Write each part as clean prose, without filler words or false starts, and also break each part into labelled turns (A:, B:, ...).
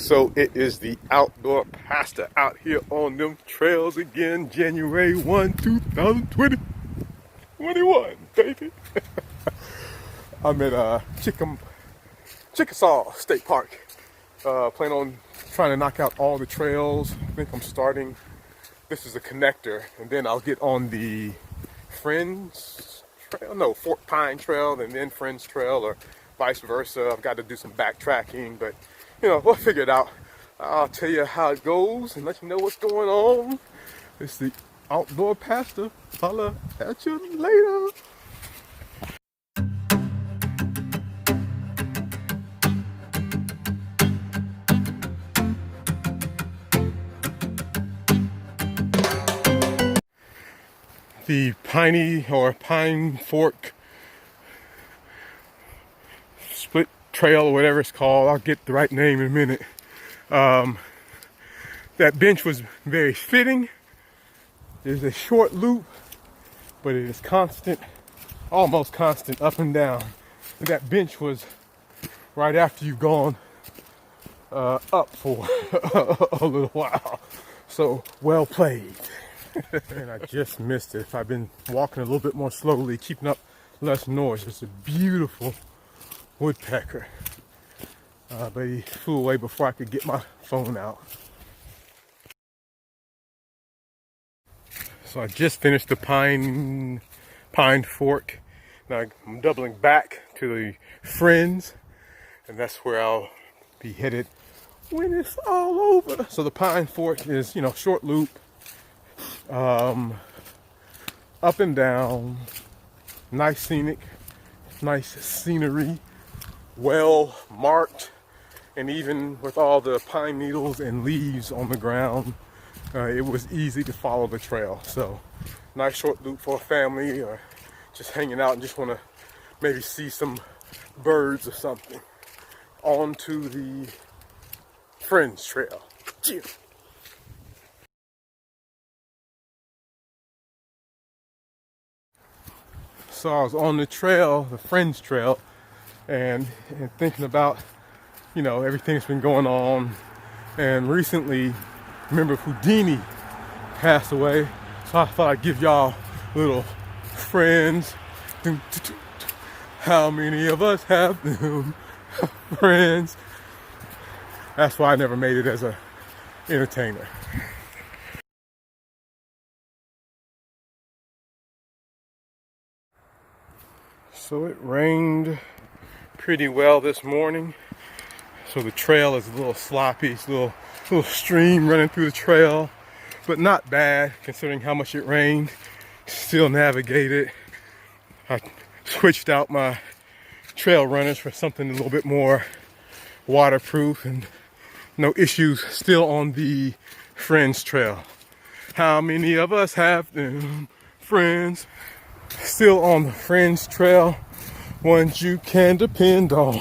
A: So it is the outdoor pastor out here on them trails again, January 1, 2020. 21, baby. I'm at Chickasaw State Park. Plan on trying to knock out all the trails. I think I'm starting, this is a connector, and then I'll get on the Friends Trail, no, Fort Pine Trail, and then Friends Trail, or vice versa. I've got to do some backtracking, but you know, we'll figure it out. I'll tell you how it goes and let you know what's going on. It's the outdoor pastor. Holla at you later. The Piney or Pine Fork Split Trail or whatever it's called. I'll get the right name in a minute. That bench was very fitting. There's a short loop, but it is constant, almost constant, up and down. And that bench was right after you've gone up for a little while. So well played. And I just missed it. If I've been walking a little bit more slowly, keeping up less noise. It's a beautiful woodpecker. But he flew away before I could get my phone out. So I just finished the Pine Fork. Now I'm doubling back to the Friends, and that's where I'll be headed when it's all over. So the Pine Fork is, you know, short loop, up and down, nice scenic, nice scenery, well marked, and even with all the pine needles and leaves on the ground, it was easy to follow the trail. So nice short loop for a family or just hanging out and just want to maybe see some birds or something. On to the Friends Trail. Cheers. So I was on the trail, the Friends Trail, and thinking about, you know, everything that's been going on. And recently, remember Houdini passed away, so I thought I'd give y'all little friends. How many of us have them friends? That's why I never made it as a entertainer. So it rained pretty well this morning. So the trail is a little sloppy. It's a little stream running through the trail, but not bad considering how much it rained. Still navigate it. I switched out my trail runners for something a little bit more waterproof, and no issues still on the Friends Trail. How many of us have them friends? Still on the Friends Trail, ones you can depend on.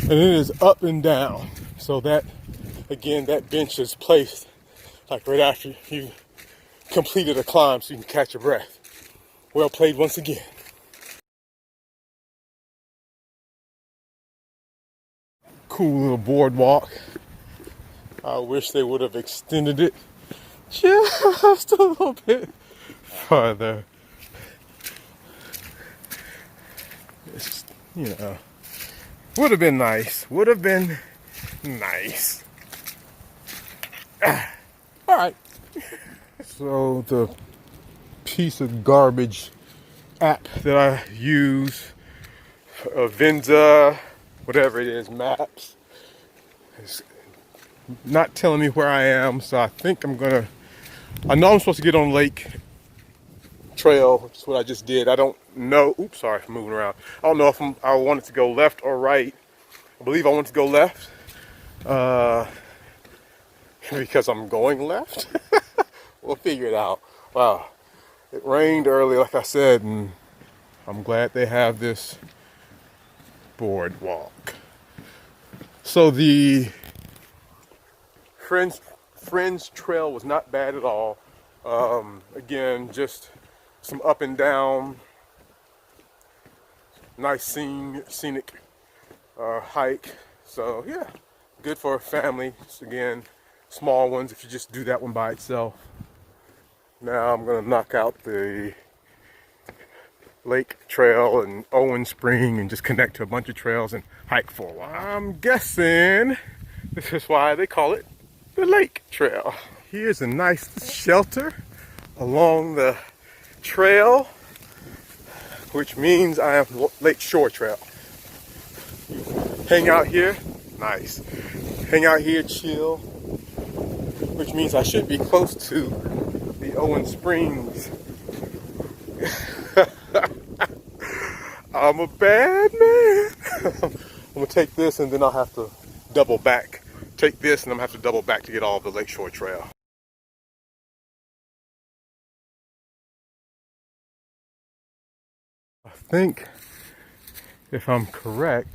A: And it is up and down. So that, again, that bench is placed like right after you completed a climb so you can catch your breath. Well played once again. Cool little boardwalk. I wish they would have extended it just a little bit farther. It's, you know, would have been nice. Would have been nice. All right. So the piece of garbage app that I use, Venza, whatever it is, maps, is not telling me where I am. So I think I know I'm supposed to get on Lake Trail, which is what I just did. I don't know. Oops, sorry for moving around. I don't know if I wanted to go left or right. I believe I want to go left because I'm going left. We'll figure it out. Wow, it rained early, like I said, and I'm glad they have this boardwalk. So the Friends Trail was not bad at all. Again, just some up and down, nice scenic hike. So yeah, Good for families, again, small ones if you just do that one by itself. Now I'm gonna knock out the lake trail and Owen Spring and just connect to a bunch of trails and hike for a while. I'm guessing this is why they call it the lake trail. Here's a nice shelter along the trail, which means I have Lake Shore Trail. Hang out here, nice. Hang out here, chill, which means I should be close to the Owen Springs. I'm a bad man. I'm gonna take this and then I'll have to double back. Take this and I'm gonna have to double back to get all of the Lakeshore Trail. I think, if I'm correct,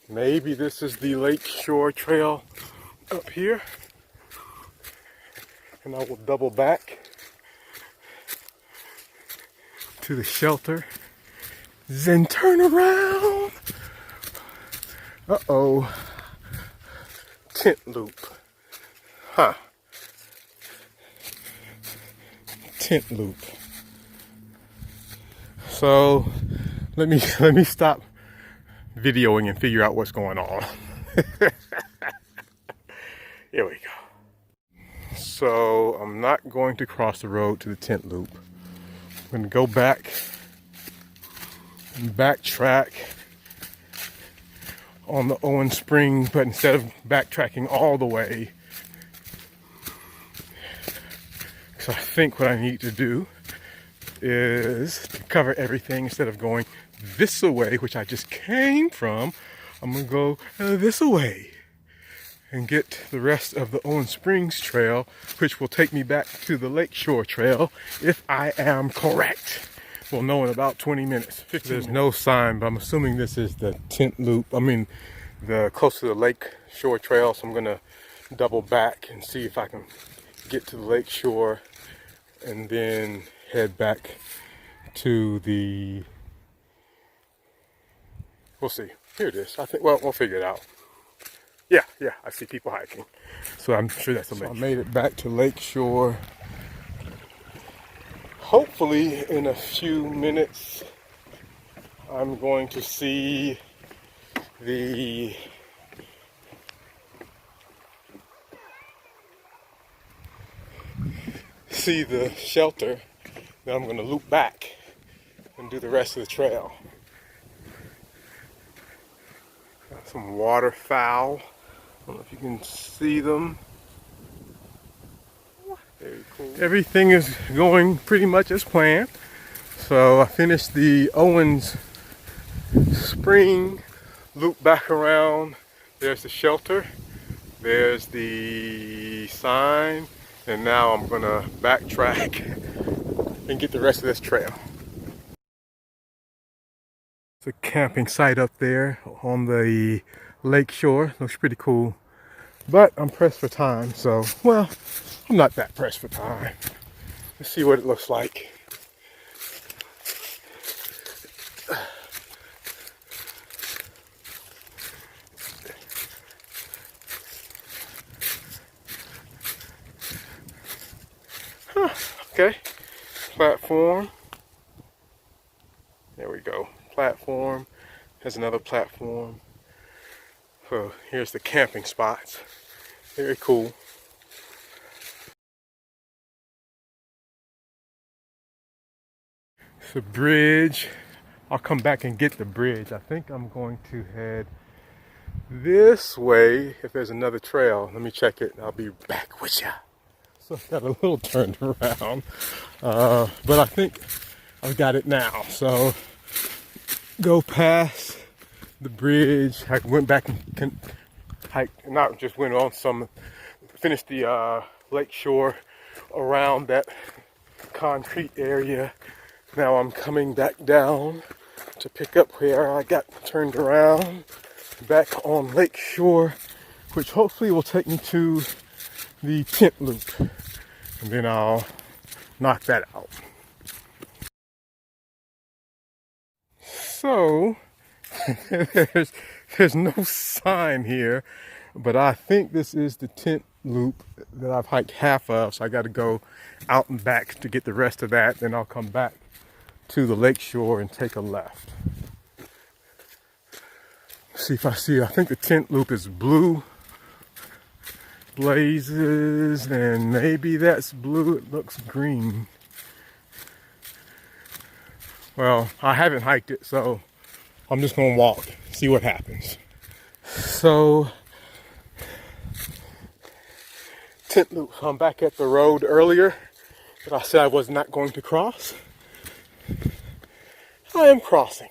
A: maybe this is the Lakeshore Trail up here. And I will double back to the shelter. Then turn around. Uh-oh. Tent loop. Huh. Tent loop. So let me stop videoing and figure out what's going on. Here we go. So I'm not going to cross the road to the tent loop. I'm going to go back and backtrack on the Owen Spring, but instead of backtracking all the way, so I think what I need to do is to cover everything instead of going this way, which I just came from. I'm gonna go this way and get the rest of the Owen Springs Trail, which will take me back to the Lakeshore Trail if I am correct. We'll know in about 20 minutes. There's no sign, but I'm assuming this is the tent loop. I mean, the close to the Lake Shore Trail. So I'm gonna double back and see if I can get to the lake shore and then head back to the, we'll see. Here it is. I think, well, we'll figure it out. Yeah, I see people hiking. So I'm sure that's the lake. So I made it back to Lake Shore. Hopefully in a few minutes I'm going to see the shelter. Then I'm going to loop back and do the rest of the trail. Got some waterfowl. I don't know if you can see them. Very cool. Everything is going pretty much as planned. So I finished the Owens Spring, loop back around. There's the shelter. There's the sign. And now I'm gonna backtrack and get the rest of this trail. It's a camping site up there on the lake shore. Looks pretty cool. But I'm pressed for time, so, well, I'm not that pressed for time. Let's see what it looks like. Huh, okay, platform. There we go, platform. There's another platform. So here's the camping spots. Very cool. It's a bridge. I'll come back and get the bridge. I think I'm going to head this way if there's another trail. Let me check it. I'll be back with ya. So I got a little turned around, but I think I've got it now. So go past the bridge. I went back and hiked, not just went on some, finished the lake shore around that concrete area. Now I'm coming back down to pick up where I got turned around, back on lake shore, which hopefully will take me to the tent loop, and then I'll knock that out. So there's no sign here But I think this is the tent loop that I've hiked half of, so I got to go out and back to get the rest of that. Then I'll come back to the lake shore and take a left. See if I see, I think the tent loop is blue blazes, and maybe that's blue, it looks green. Well, I haven't hiked it, so I'm just gonna walk, see what happens. So, tent loop, I'm back at the road earlier that I said I was not going to cross. I am crossing.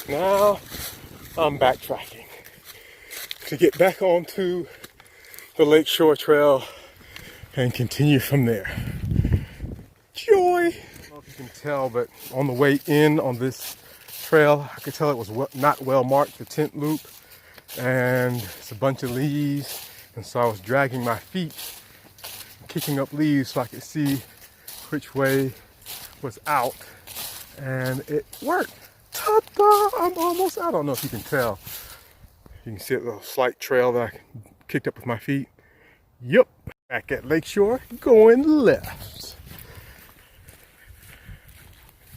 A: Now I'm backtracking to get back onto the Lakeshore Trail and continue from there. Joy! I don't know if you can tell, but on the way in on this trail, I could tell it was not well marked, the tent loop, and it's a bunch of leaves, and so I was dragging my feet, kicking up leaves so I could see which way was out, and it worked. Ta-da! I'm almost out. I don't know if you can tell. You can see a little slight trail that I kicked up with my feet. Yep. Back at Lakeshore, going left.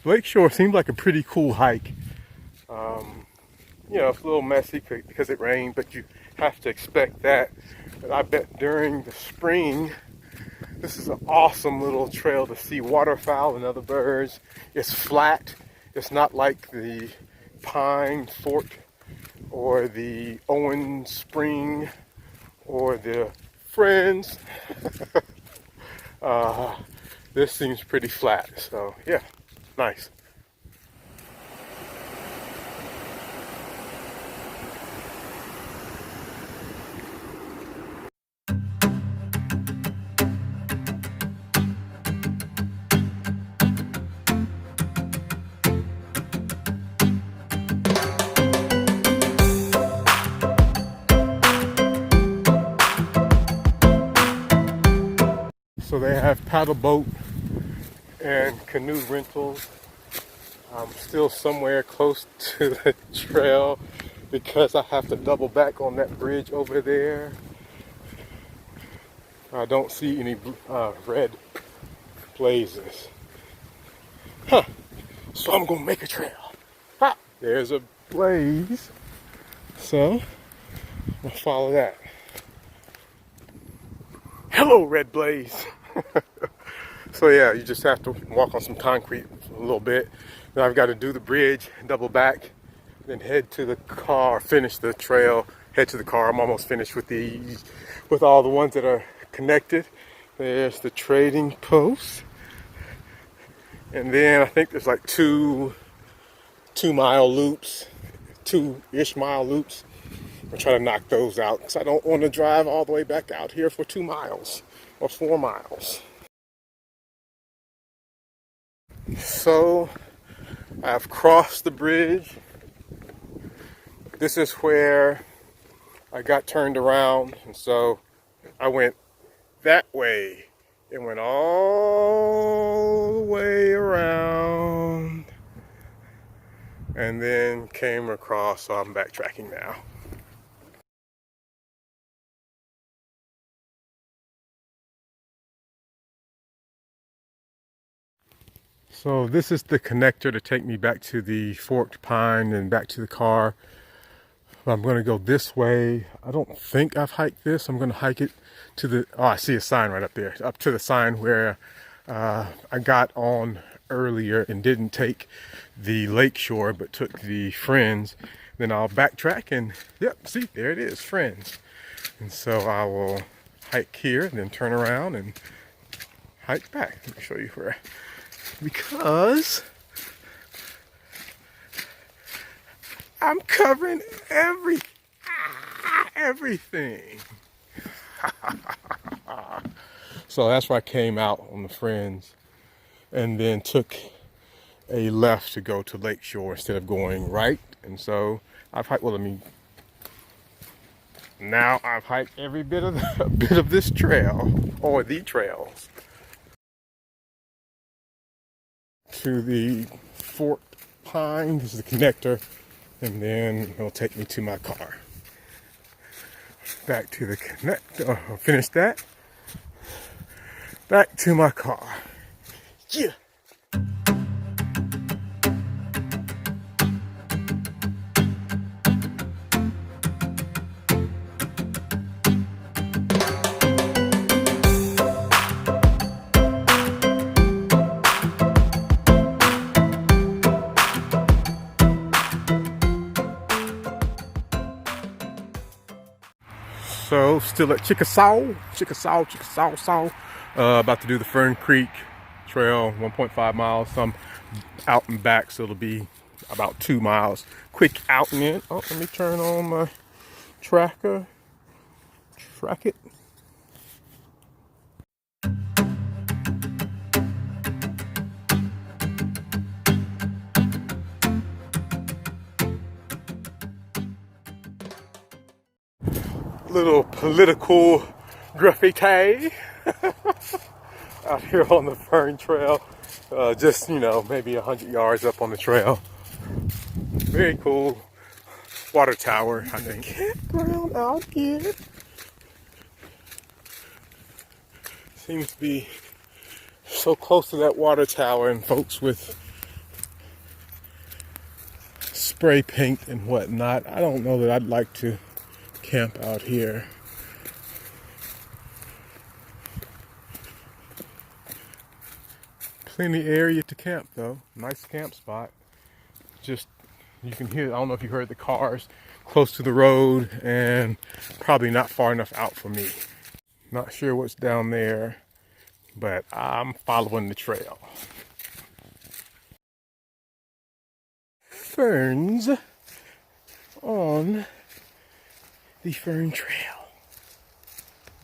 A: Lakeshore seems like a pretty cool hike. You know, it's a little messy because it rained, but you have to expect that. But I bet during the spring, this is an awesome little trail to see waterfowl and other birds. It's flat. It's not like the Pine Fort or the Owen Spring or the Friends. This seems pretty flat, so yeah, nice. So they have paddle boat and canoe rentals. I'm still somewhere close to the trail because I have to double back on that bridge over there. I don't see any red blazes. Huh. So I'm gonna make a trail. Ha! There's a blaze. So I'll follow that. Hello, red blaze. So yeah, you just have to walk on some concrete a little bit. Then I've got to do the bridge, double back, then head to the car, finish the trail, head to the car. I'm almost finished with all the ones that are connected. There's the trading post. And then I think there's like two mile loops, 2-ish mile loops. I'm trying to knock those out because I don't want to drive all the way back out here for 2 miles or 4 miles. So I've crossed the bridge. This is where I got turned around, and so I went that way and went all the way around and then came across, so I'm backtracking now. So this is the connector to take me back to the forked pine and back to the car. I'm going to go this way. I don't think I've hiked this. I'm going to hike it to the, oh, I see a sign right up there, up to the sign where I got on earlier and didn't take the Lakeshore but took the Friends. Then I'll backtrack and, yep, see, there it is, Friends. And so I will hike here and then turn around and hike back. Let me show you where. Because I'm covering everything. So that's why I came out on the Friends and then took a left to go to Lakeshore instead of going right. And so I've hiked, well, now I've hiked every bit of this trail, or the trails, to the Fort pine. This is the connector, and then it'll take me to my car. Back to the connector. I'll finish that. Back to my car. Yeah. So still at Chickasaw. About to do the Fern Creek Trail, 1.5 miles. So I'm out and back, so it'll be about 2 miles. Quick out and in. Oh, let me turn on my tracker. Track it. Little political graffiti out here on the Fern Trail. Just, you know, maybe 100 yards up on the trail. Very cool. Water tower, I think. Campground out here. Seems to be so close to that water tower, and folks with spray paint and whatnot. I don't know that I'd like to camp out here. Plenty area to camp though. Nice camp spot. Just, you can hear, I don't know if you heard the cars close to the road, and probably not far enough out for me. Not sure what's down there, but I'm following the trail. Ferns on the Fern Trail.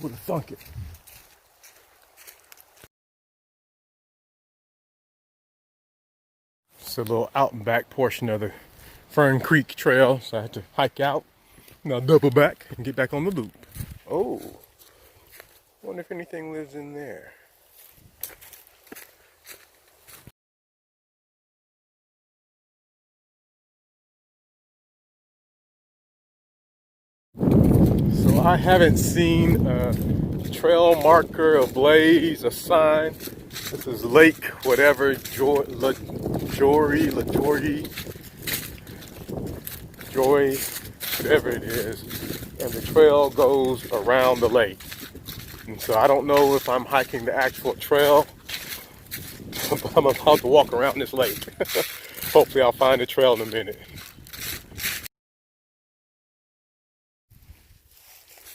A: Would have thunk it. It's a little out and back portion of the Fern Creek Trail, so I had to hike out, now double back and get back on the loop. Oh, wonder if anything lives in there. So I haven't seen a trail marker, a blaze, a sign. This is Lake whatever, Joy, whatever it is. And the trail goes around the lake. And so I don't know if I'm hiking the actual trail, but I'm about to walk around this lake. Hopefully I'll find the trail in a minute.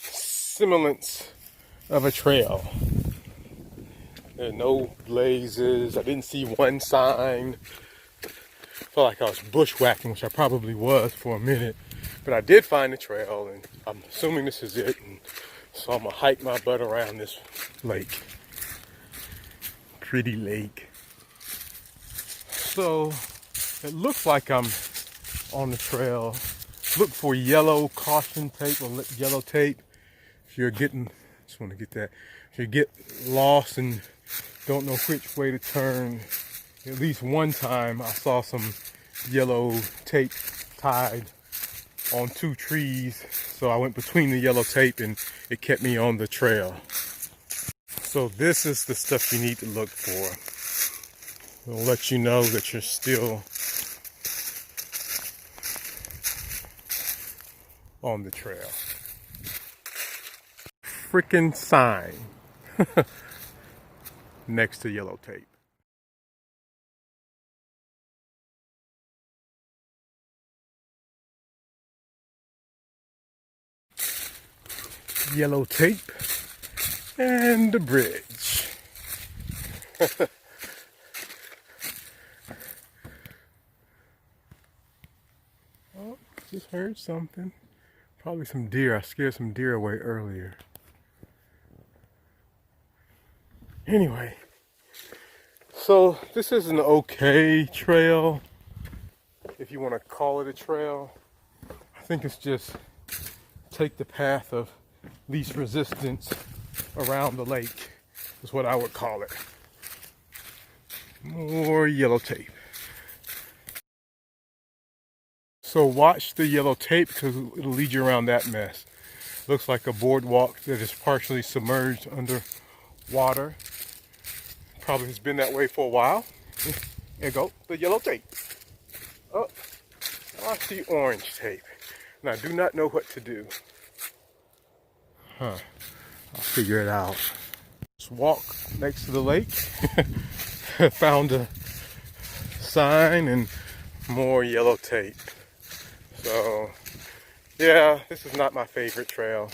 A: Semblance of a trail. There are no blazes. I didn't see one sign. Felt like I was bushwhacking, which I probably was for a minute. But I did find the trail, and I'm assuming this is it. And so I'm gonna hike my butt around this lake. Pretty lake. So it looks like I'm on the trail. Look for yellow caution tape or yellow tape. If you're getting, just want to get that. If you get lost and don't know which way to turn, at least one time I saw some yellow tape tied on 2 trees. So I went between the yellow tape and it kept me on the trail. So this is the stuff you need to look for. It'll let you know that you're still on the trail. Freaking sign next to yellow tape. Yellow tape and the bridge. Oh, just heard something. Probably some deer. I scared some deer away earlier. Anyway, so this is an okay trail, if you want to call it a trail. I think it's just take the path of least resistance around the lake is what I would call it. More yellow tape. So watch the yellow tape because it'll lead you around that mess. Looks like a boardwalk that is partially submerged under water. Probably has been that way for a while. There you go, the yellow tape. Oh, I see orange tape. And I do not know what to do. I'll figure it out. Just walk next to the lake. Found a sign and more yellow tape. So, yeah, this is not my favorite trail.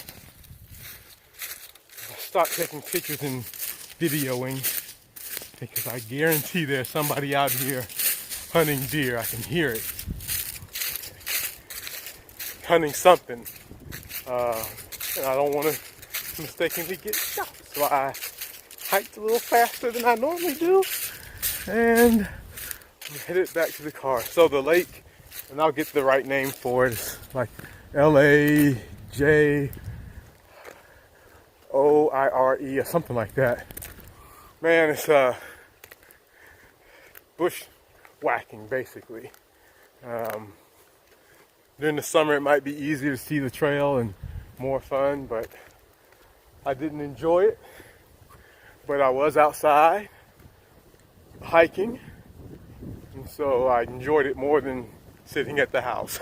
A: I stopped taking pictures and videoing because I guarantee there's somebody out here hunting deer. I can hear it. Hunting something. And I don't want to mistakenly get shot. So I hiked a little faster than I normally do. And I'm headed back to the car. So the lake, and I'll get the right name for it, it's like LAJOIRE or something like that. Man, it's bushwhacking basically. During the summer it might be easier to see the trail and more fun, but I didn't enjoy it. But I was outside hiking, and so I enjoyed it more than sitting at the house.